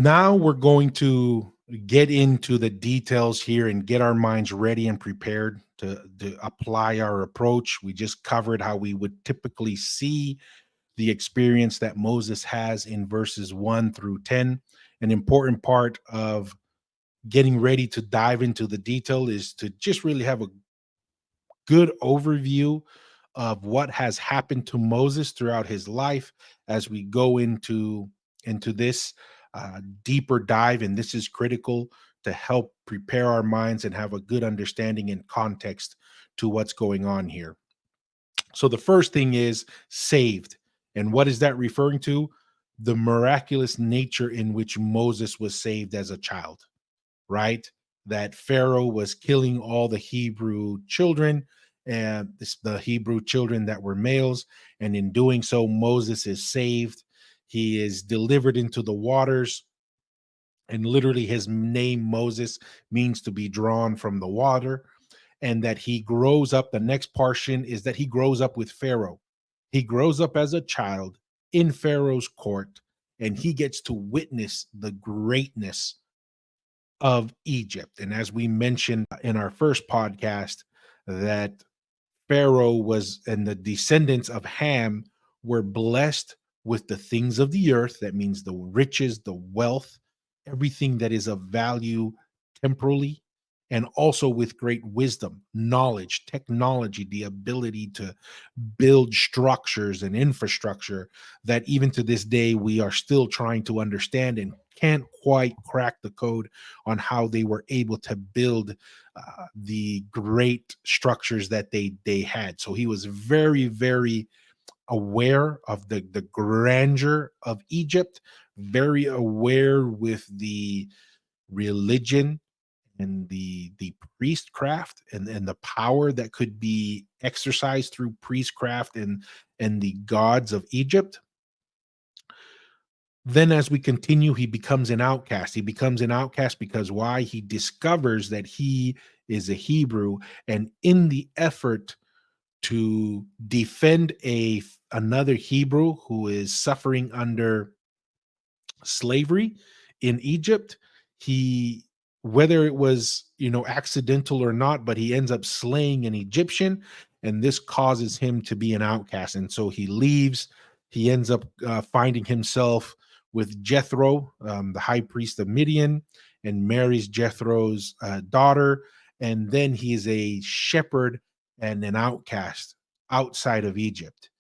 Now we're going to get into the details here and get our minds ready and prepared to apply our approach. We just covered how we would typically see the experience that Moses has in verses 1 through 10. An important part of getting ready to dive into the detail is to just really have a good overview of what has happened to Moses throughout his life as we go into this deeper dive. And this is critical to help prepare our minds and have a good understanding and context to what's going on here. So the first thing is saved. And what is that referring to? The miraculous nature in which Moses was saved as a child, right? That Pharaoh was killing all the Hebrew children, and the Hebrew children that were males. And in doing so, Moses is saved. He is delivered into the waters. And literally, his name Moses means to be drawn from the water. And that he grows up. The next portion is that he grows up with Pharaoh. He grows up as a child in Pharaoh's court, and he gets to witness the greatness of Egypt. And as we mentioned in our first podcast, that Pharaoh was and the descendants of Ham were blessed with the things of the earth. That means the riches, the wealth, everything that is of value temporally, and also with great wisdom, knowledge, technology, the ability to build structures and infrastructure that even to this day we are still trying to understand and can't quite crack the code on how they were able to build the great structures that they had. So he was very, very aware of the grandeur of Egypt, very aware with the religion and the priestcraft and the power that could be exercised through priestcraft and the gods of Egypt. Then as we continue, he becomes an outcast. He becomes an outcast because why? He discovers that he is a Hebrew, and in the effort to defend a another Hebrew who is suffering under slavery in Egypt, he, whether it was, accidental or not, but he ends up slaying an Egyptian, and this causes him to be an outcast. And so he leaves. He ends up finding himself with Jethro, the high priest of Midian, and marries Jethro's daughter. And then he is a shepherd and an outcast outside of Egypt.